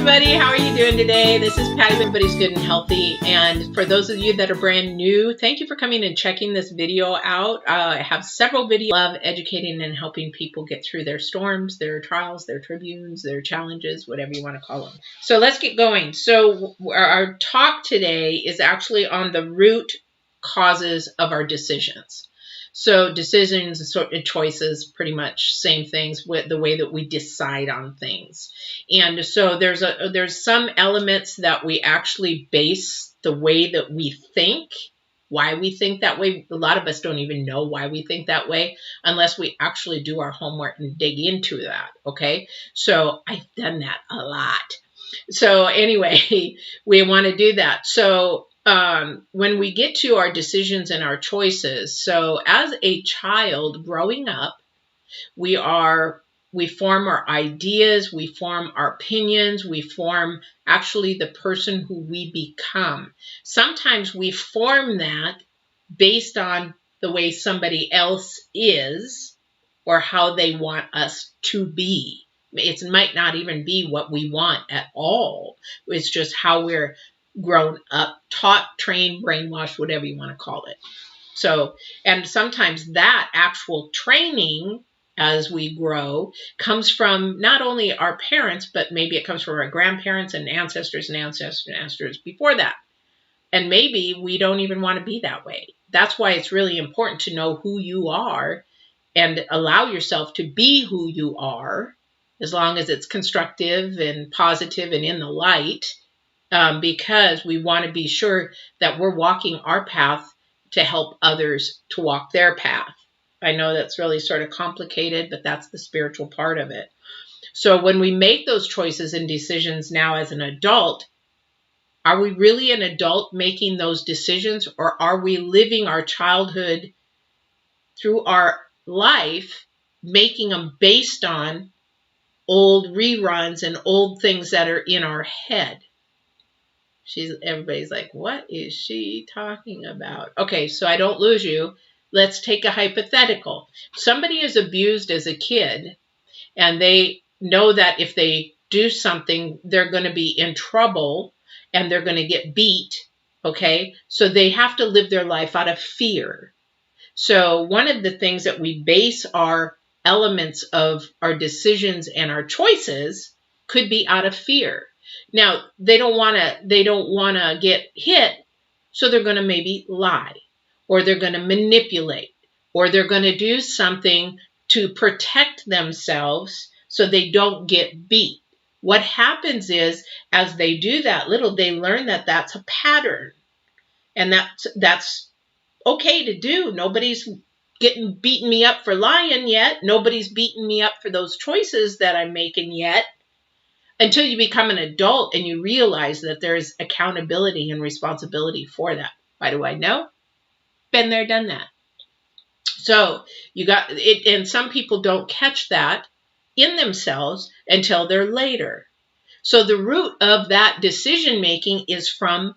everybody. How are you doing today? This is Patty. Everybody's good and healthy. And for those of you that are brand new, thank you for coming and checking this video out. I have several videos. I love educating and helping people get through their storms, their trials, their tribunes, their challenges, whatever you want to call them. So let's get going. So our talk today is actually on the root causes of our decisions. So decisions and choices, pretty much same things with the way that we decide on things. And so there's some elements that we actually base the way that we think, why we think that way. A lot of us don't even know why we think that way unless we actually do our homework and dig into that. Okay. So I've done that a lot. So anyway, we want to do that. So when we get to our decisions and our choices, so as a child growing up, we form our ideas, we form our opinions, we form actually the person who we become. Sometimes we form that based on the way somebody else is or how they want us to be. It might not even be what we want at all. It's just how we're grown up, taught, trained, brainwashed, whatever you want to call it. So, and sometimes that actual training as we grow comes from not only our parents, but maybe it comes from our grandparents and ancestors and ancestors and ancestors before that. And maybe we don't even want to be that way. That's why it's really important to know who you are and allow yourself to be who you are, as long as it's constructive and positive and in the light. Because we want to be sure that we're walking our path to help others to walk their path. I know that's really sort of complicated, but that's the spiritual part of it. So when we make those choices and decisions now as an adult, are we really an adult making those decisions, or are we living our childhood through our life, making them based on old reruns and old things that are in our head? Everybody's like, what is she talking about? Okay, so I don't lose you. Let's take a hypothetical. Somebody is abused as a kid, and they know that if they do something, they're going to be in trouble and they're going to get beat. Okay, so they have to live their life out of fear. So one of the things that we base our elements of our decisions and our choices could be out of fear. Now, they don't want to get hit, so they're going to maybe lie, or they're going to manipulate, or they're going to do something to protect themselves so they don't get beat. What happens is, as they do that they learn that that's a pattern, and that's okay to do. Nobody's beating me up for lying yet. Nobody's beating me up for those choices that I'm making yet. Until you become an adult and you realize that there's accountability and responsibility for that. Why do I know? Been there, done that. So you got it, and some people don't catch that in themselves until they're later. So the root of that decision making is from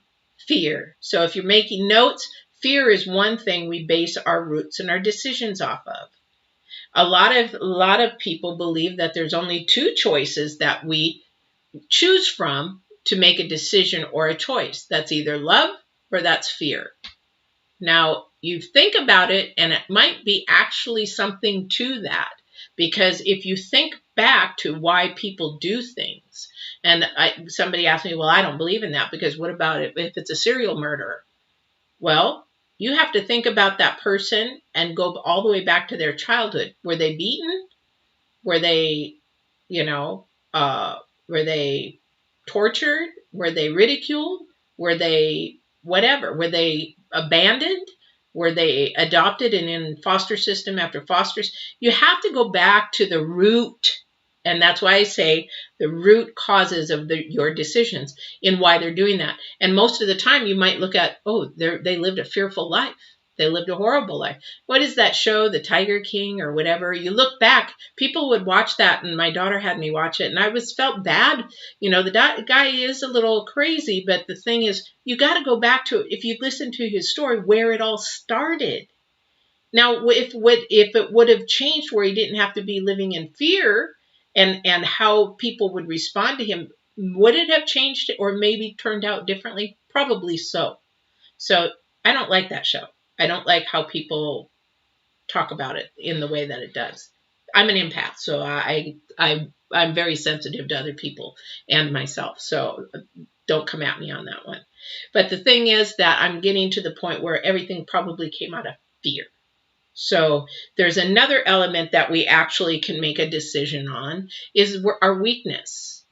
fear. So if you're making notes, fear is one thing we base our roots and our decisions off of. A lot of people believe that there's only two choices that we choose from to make a decision or a choice. That's either love or that's fear. Now, you think about it, and it might be actually something to that, because if you think back to why people do things, and somebody asked me, well, I don't believe in that, because what about it if it's a serial murderer? Well, you have to think about that person and go all the way back to their childhood. Were they beaten? Were they, were they tortured? Were they ridiculed? Were they whatever? Were they abandoned? Were they adopted and in foster system after foster? You have to go back to the root. And that's why I say the root causes of your decisions and why they're doing that. And most of the time you might look at, oh, they lived a fearful life. They lived a horrible life. What is that show, The Tiger King or whatever? You look back, people would watch that, and my daughter had me watch it, and I felt bad. The guy is a little crazy, but the thing is, you got to go back to it. If you listen to his story, where it all started. Now, if it would have changed where he didn't have to be living in fear, and how people would respond to him, Would it have changed or maybe turned out differently? Probably so. So I don't like that show. I don't like how people talk about it in the way that it does. I'm an empath, so I'm very sensitive to other people and myself. So don't come at me on that one. But the thing is that I'm getting to the point where everything probably came out of fear. So there's another element that we actually can make a decision on is our weakness.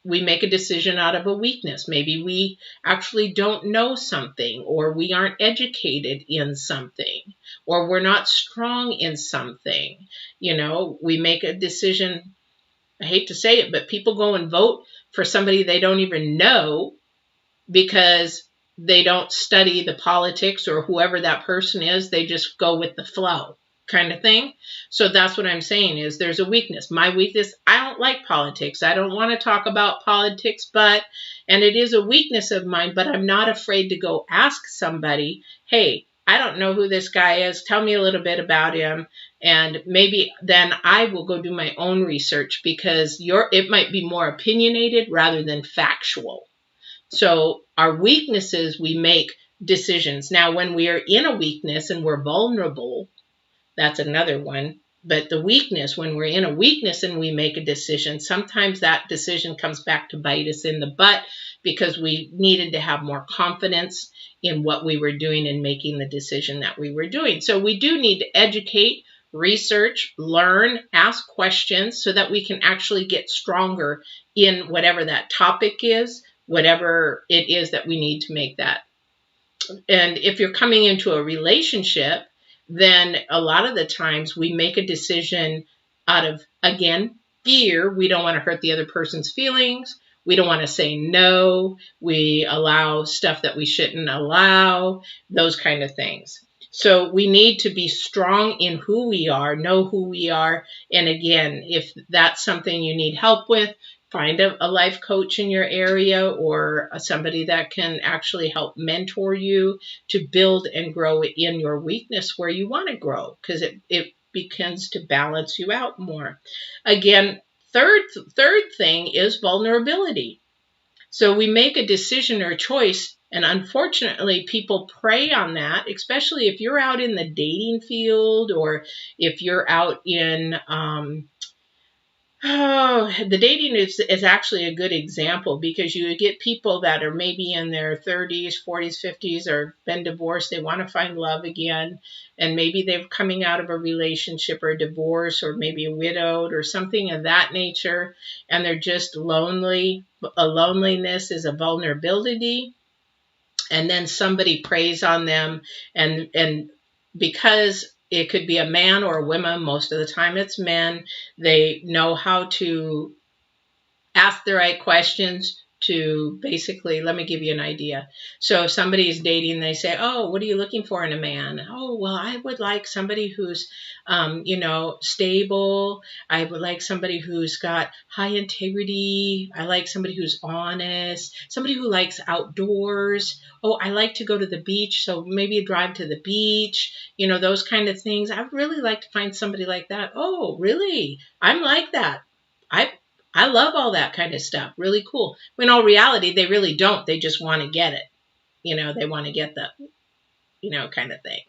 We make a decision out of a weakness. Maybe we actually don't know something, or we aren't educated in something, or we're not strong in something. We make a decision. I hate to say it, but people go and vote for somebody they don't even know because they don't study the politics or whoever that person is. They just go with the flow kind of thing. So that's what I'm saying is there's a weakness. My weakness, I don't like politics. I don't want to talk about politics, and it is a weakness of mine, but I'm not afraid to go ask somebody, hey, I don't know who this guy is. Tell me a little bit about him. And maybe then I will go do my own research because it might be more opinionated rather than factual. So our weaknesses, we make decisions. Now, when we are in a weakness and we're vulnerable, that's another one. But the weakness, when we're in a weakness and we make a decision, sometimes that decision comes back to bite us in the butt because we needed to have more confidence in what we were doing and making the decision that we were doing. So we do need to educate, research, learn, ask questions so that we can actually get stronger in whatever that topic is, whatever it is that we need to make that. And if you're coming into a relationship, then a lot of the times we make a decision out of, again, fear. We don't want to hurt the other person's feelings. We don't want to say no. We allow stuff that we shouldn't allow, those kind of things. So we need to be strong in who we are, know who we are. And again, if that's something you need help with, find a life coach in your area or somebody that can actually help mentor you to build and grow in your weakness where you want to grow, because it begins to balance you out more. Again, third thing is vulnerability. So we make a decision or choice, and unfortunately people prey on that, especially if you're out in the dating field or if you're out in the dating is actually a good example, because you get people that are maybe in their 30s, 40s, 50s, or been divorced. They want to find love again. And maybe they're coming out of a relationship or a divorce, or maybe widowed or something of that nature. And they're just lonely. A loneliness is a vulnerability. And then somebody preys on them. And because it could be a man or a woman, most of the time it's men, they know how to ask the right questions to basically, let me give you an idea. So if somebody is dating, they say, oh, what are you looking for in a man? Oh, well, I would like somebody who's, stable. I would like somebody who's got high integrity. I like somebody who's honest, somebody who likes outdoors. Oh, I like to go to the beach. So maybe a drive to the beach, those kind of things. I'd really like to find somebody like that. Oh, really? I'm like that. I love all that kind of stuff. Really cool. In all reality, they really don't. They just want to get it. They want to get the, kind of thing.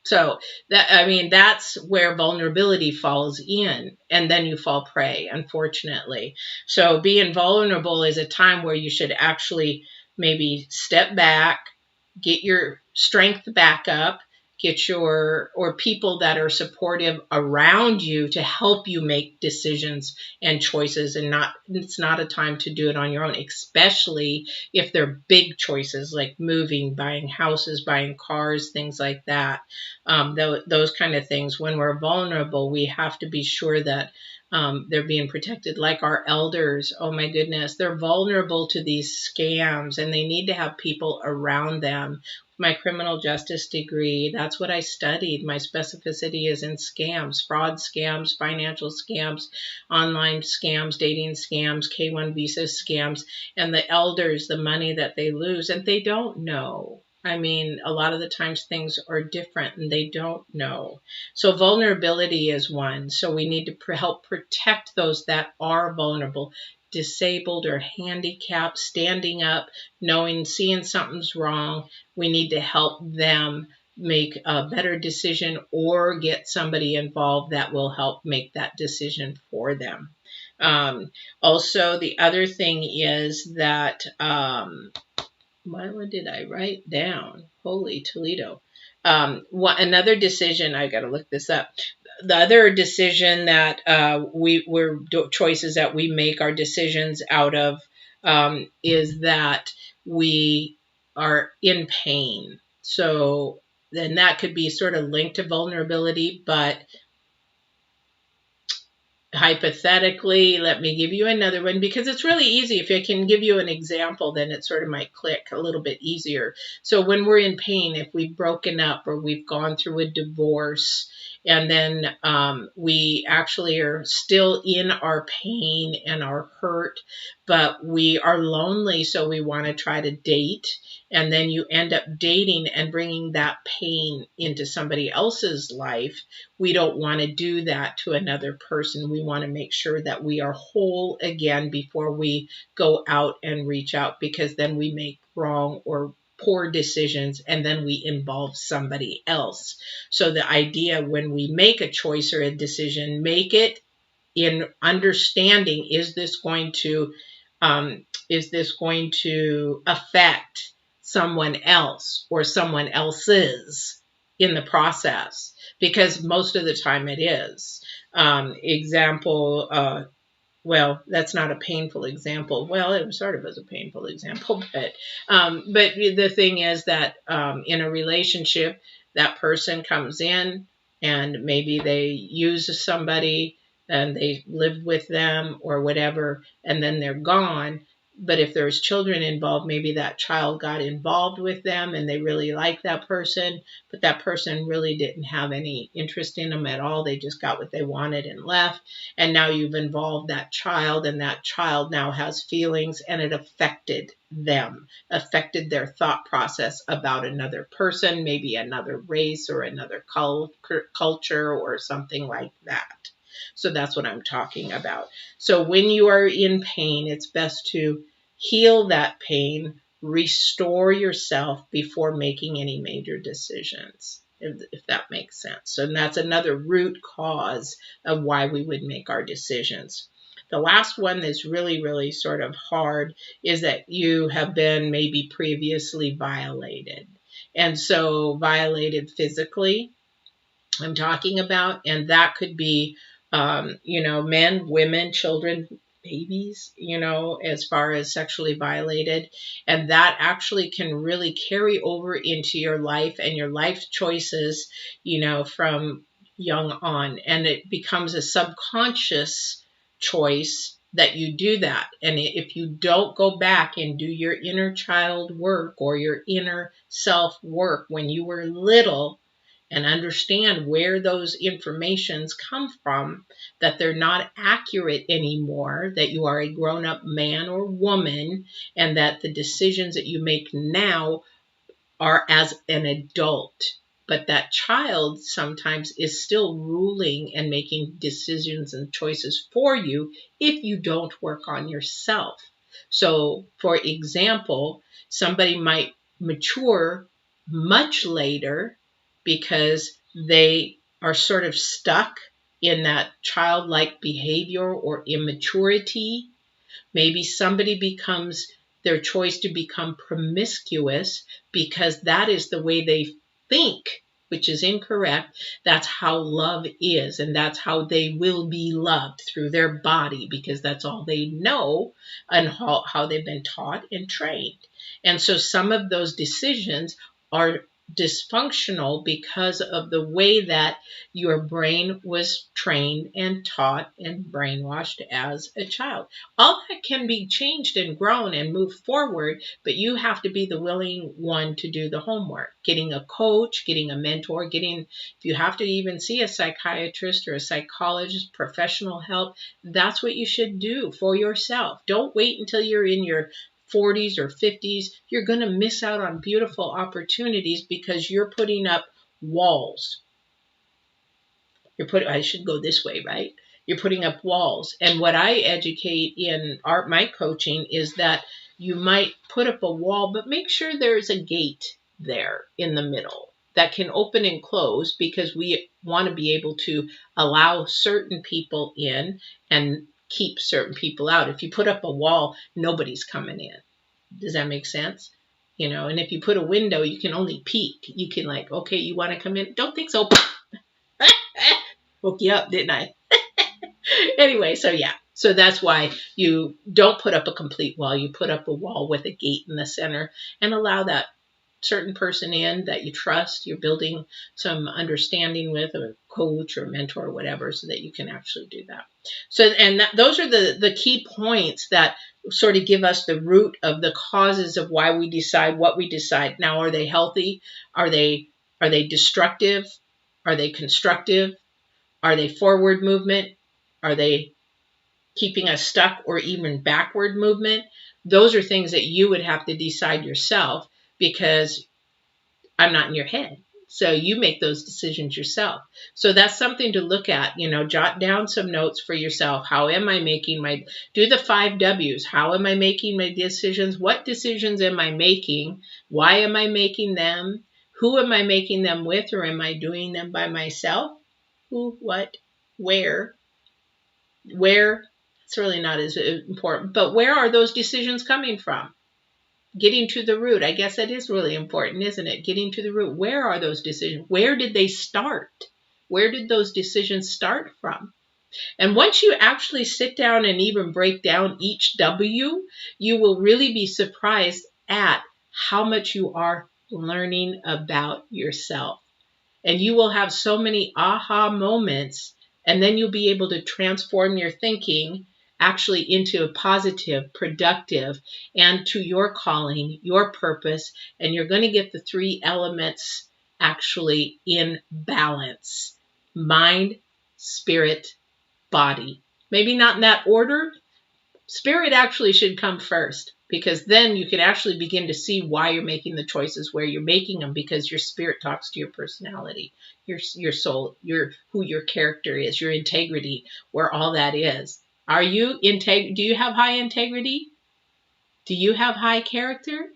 So that's where vulnerability falls in, and then you fall prey, unfortunately. So being vulnerable is a time where you should actually maybe step back, get your strength back up, or people that are supportive around you to help you make decisions and choices, and it's not a time to do it on your own, especially if they're big choices like moving, buying houses, buying cars, things like that. Those kind of things. When we're vulnerable, we have to be sure that they're being protected. Like our elders, oh my goodness, they're vulnerable to these scams, and they need to have people around them. My criminal justice degree, that's what I studied. My specificity is in scams, fraud scams, financial scams, online scams, dating scams, K-1 visa scams, and the elders, the money that they lose, and they don't know. A lot of the times things are different and they don't know. So vulnerability is one. So we need to help protect those that are vulnerable. disabled or handicapped, standing up, seeing something's wrong. We need to help them make a better decision or get somebody involved that will help make that decision for them. Also, the other thing is that, what did I write down? Holy Toledo. Another decision, I got to look this up. The other decision that choices that we make our decisions out of is that we are in pain. So then that could be sort of linked to vulnerability, but hypothetically, let me give you another one because it's really easy. If I can give you an example, then it sort of might click a little bit easier. So when we're in pain, if we've broken up or we've gone through a divorce, and then we actually are still in our pain and our hurt, but we are lonely, so we want to try to date. And then you end up dating and bringing that pain into somebody else's life. We don't want to do that to another person. We want to make sure that we are whole again before we go out and reach out, because then we make wrong or poor decisions and then we involve somebody else. So the idea when we make a choice or a decision, make it in understanding, is this going to affect someone else or someone else's in the process? Because most of the time it is. Well, that's not a painful example. Well, it sort of is a painful example, but the thing is that in a relationship, that person comes in and maybe they use somebody and they live with them or whatever, and then they're gone. But if there's children involved, maybe that child got involved with them and they really like that person, but that person really didn't have any interest in them at all. They just got what they wanted and left. And now you've involved that child, and that child now has feelings, and it affected them, affected their thought process about another person, maybe another race or another culture or something like that. So that's what I'm talking about. So when you are in pain, it's best to heal that pain, restore yourself before making any major decisions, if that makes sense. So that's another root cause of why we would make our decisions. The last one that's really, really sort of hard is that you have been maybe previously violated. And so violated physically, I'm talking about, and that could be, men, women, children, babies, as far as sexually violated. And that actually can really carry over into your life and your life choices, from young on. And it becomes a subconscious choice that you do that. And if you don't go back and do your inner child work or your inner self work when you were little, and understand where those informations come from, that they're not accurate anymore, that you are a grown-up man or woman, and that the decisions that you make now are as an adult. But that child sometimes is still ruling and making decisions and choices for you if you don't work on yourself. So, for example, somebody might mature much later because they are sort of stuck in that childlike behavior or immaturity. Maybe somebody becomes their choice to become promiscuous because that is the way they think, which is incorrect. That's how love is, and that's how they will be loved, through their body, because that's all they know and how they've been taught and trained. And so some of those decisions are dysfunctional because of the way that your brain was trained and taught and brainwashed as a child. All that can be changed and grown and moved forward, but you have to be the willing one to do the homework. Getting a coach, getting a mentor, if you have to even see a psychiatrist or a psychologist, professional help, that's what you should do for yourself. Don't wait until you're in your 40s or 50s. You're going to miss out on beautiful opportunities because you're putting up walls. I should go this way, right? You're putting up walls. And what I educate in my coaching is that you might put up a wall, but make sure there's a gate there in the middle that can open and close, because we want to be able to allow certain people in and keep certain people out. If you put up a wall, nobody's coming in. Does that make sense? You know, and if you put a window, you can only peek. You can like, okay, you want to come in? Don't think so. Woke you up, didn't I? Anyway, so yeah. So that's why you don't put up a complete wall. You put up a wall with a gate in the center and allow that certain person in that you trust, you're building some understanding with, a coach or mentor or whatever, so that you can actually do that. So, and those are the key points that sort of give us the root of the causes of why we decide what we decide. Now, are they healthy? Are they destructive? Are they constructive? Are they forward movement? Are they keeping us stuck or even backward movement? Those are things that you would have to decide yourself, because I'm not in your head. So you make those decisions yourself. So that's something to look at. You know, jot down some notes for yourself. How am I making do the 5 W's. How am I making my decisions? What decisions am I making? Why am I making them? Who am I making them with, or am I doing them by myself? Who, what, where? It's really not as important, but where are those decisions coming from? Getting to the root. I guess that is really important, isn't it? Getting to the root. Where are those decisions? Where did they start? Where did those decisions start from? And once you actually sit down and even break down each W, you will really be surprised at how much you are learning about yourself. And you will have so many aha moments, and then you'll be able to transform your thinking actually into a positive, productive, and to your calling, your purpose, and you're going to get the 3 elements actually in balance: mind, spirit, body. Maybe not in that order. Spirit actually should come first, because then you can actually begin to see why you're making the choices where you're making them, because your spirit talks to your personality, your soul, who your character is, your integrity, where all that is. Are you do you have high integrity? Do you have high character?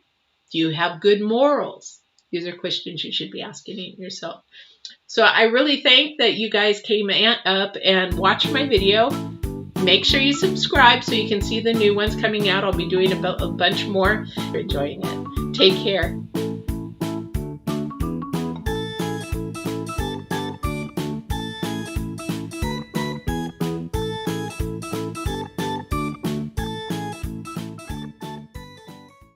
Do you have good morals? These are questions you should be asking yourself. So I really think that you guys came up and watched my video. Make sure you subscribe so you can see the new ones coming out. I'll be doing a bunch more. You're enjoying it. Take care.